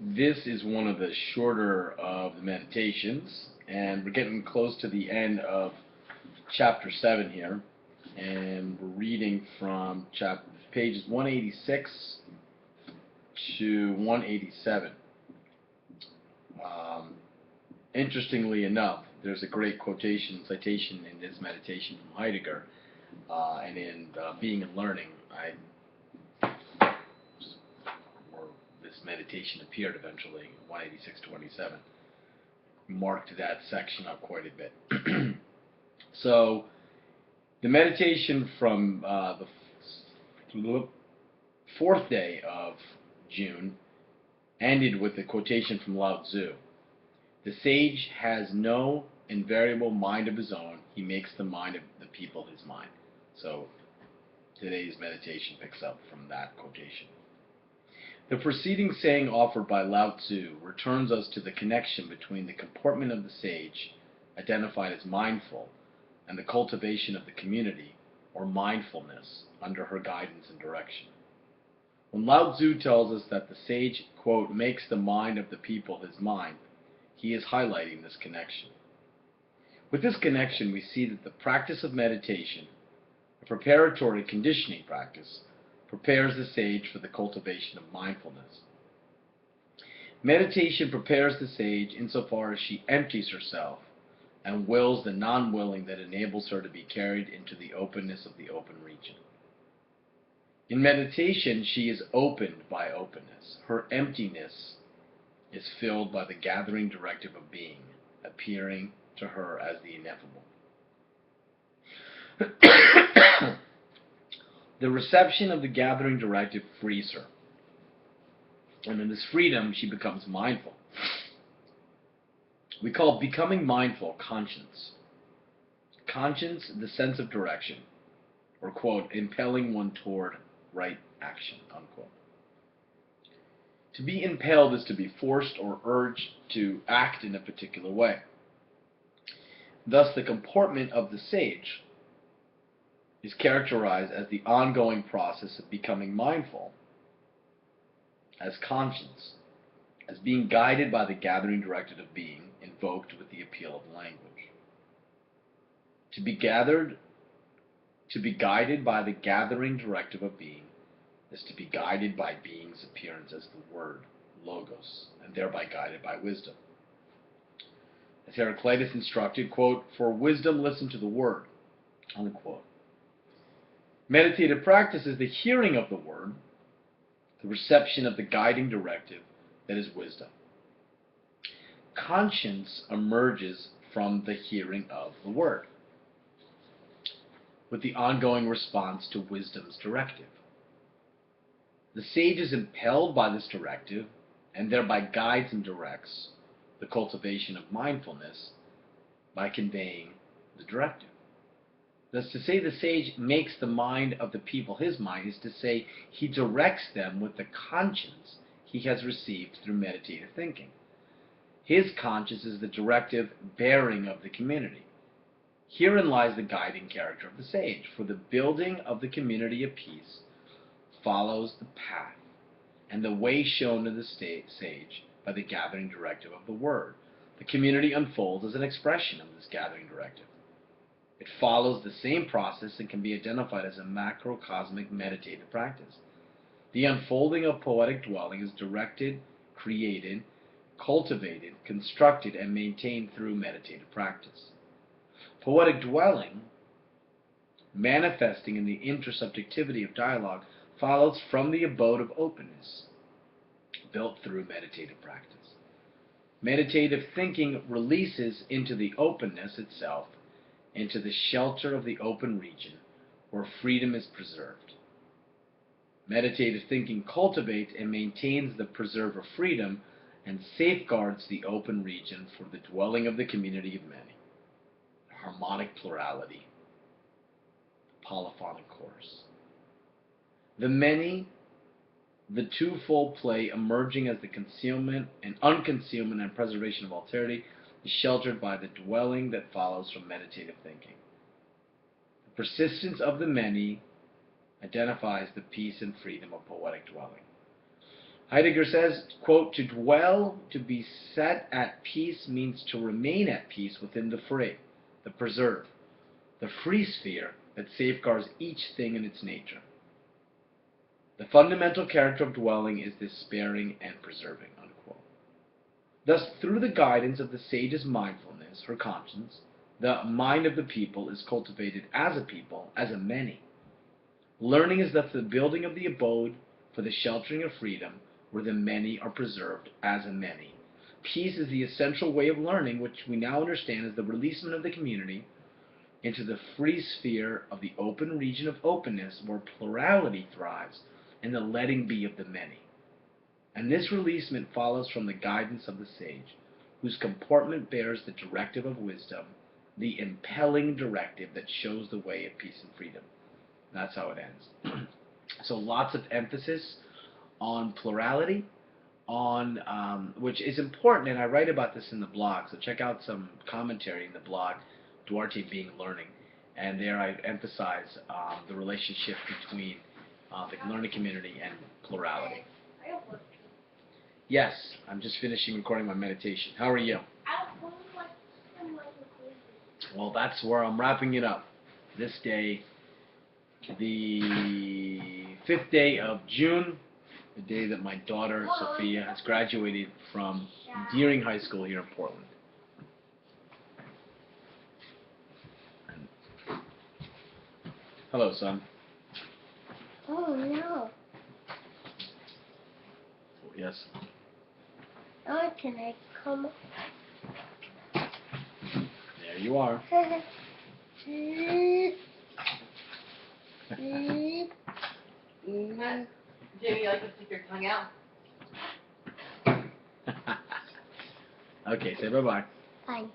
This is one of the shorter of the meditations, and we're getting close to the end of chapter 7 here, and we're reading from pages 186 to 187. Um, Interestingly enough, there's a great citation in this meditation from Heidegger, and in Being and Learning, or this meditation appeared eventually, 186 to 187, marked that section up quite a bit. So, the meditation from the fourth day of June ended with a quotation from Lao Tzu. The sage has no invariable mind of his own. He makes the mind of the people his mind. So today's meditation picks up from that quotation. The preceding saying offered by Lao Tzu returns us to the connection between the comportment of the sage, identified as mindful, and the cultivation of the community, or mindfulness, under her guidance and direction. When Lao Tzu tells us that the sage, quote, makes the mind of the people his mind, he is highlighting this connection. With this connection, we see that the practice of meditation, a preparatory conditioning practice, prepares the sage for the cultivation of mindfulness. Meditation prepares the sage insofar as she empties herself and wills the non-willing that enables her to be carried into the openness of the open region. In meditation, she is opened by openness. Her emptiness is filled by the gathering directive of being, appearing to her as the ineffable. The reception of the gathering directive frees her. And in this freedom, she becomes mindful. We call becoming mindful conscience. Conscience, the sense of direction, or, quote, impelling one toward right action, unquote. To be impelled is to be forced or urged to act in a particular way. Thus, the comportment of the sage is characterized as the ongoing process of becoming mindful, as conscience, as being guided by the gathering directive of being, invoked with the appeal of language. To be guided by the gathering directive of being is to be guided by being's appearance as the word, logos, and thereby guided by wisdom. As Heraclitus instructed, quote, for wisdom listen to the word, unquote. Meditative practice is the hearing of the word, the reception of the guiding directive that is wisdom. Conscience emerges from the hearing of the word, with the ongoing response to wisdom's directive. The sage is impelled by this directive and thereby guides and directs the cultivation of mindfulness by conveying the directive. Thus, to say the sage makes the mind of the people his mind is to say he directs them with the conscience he has received through meditative thinking. His conscience is the directive bearing of the community. Herein lies the guiding character of the sage, for the building of the community of peace follows the path and the way shown to the sage by the gathering directive of the word. The community unfolds as an expression of this gathering directive. It follows the same process and can be identified as a macrocosmic meditative practice. The unfolding of poetic dwelling is directed, created, cultivated, constructed, and maintained through meditative practice. Poetic dwelling, manifesting in the intersubjectivity of dialogue, follows from the abode of openness, built through meditative practice. Meditative thinking releases into the openness itself, into the shelter of the open region, where freedom is preserved. Meditative thinking cultivates and maintains the preserve of freedom and safeguards the open region for the dwelling of the community of many. Harmonic plurality, polyphonic chorus. The many, the twofold play emerging as the concealment and unconcealment and preservation of alterity is sheltered by the dwelling that follows from meditative thinking. The persistence of the many identifies the peace and freedom of poetic dwelling. Heidegger says, quote, to dwell, to be set at peace means to remain at peace within the free, the preserve, the free sphere that safeguards each thing in its nature. The fundamental character of dwelling is this sparing and preserving, unquote. Thus, through the guidance of the sage's mindfulness, her conscience, the mind of the people is cultivated as a people, as a many. Learning is thus the building of the abode for the sheltering of freedom, where the many are preserved as a many. Peace is the essential way of learning, which we now understand as the releasement of the community into the free sphere of the open region of openness, where plurality thrives, and the letting be of the many. And this releasement follows from the guidance of the sage, whose comportment bears the directive of wisdom, the impelling directive that shows the way of peace and freedom. That's how it ends. So lots of emphasis on plurality, on which is important, and I write about this in the blog, so check out some commentary in the blog, Duarte Being Learning, and there I emphasize the relationship between the learning community and plurality. Yes, I'm just finishing recording my meditation. How are you? Well, that's where I'm wrapping it up. This day, the 5th day of June, the day that my daughter, Sophia, has graduated from Deering High School here in Portland. Hello, son. Oh, no. Yes. Oh, can I come? There you are. Jamie, you like to stick your tongue out? Okay, say bye-bye. Bye.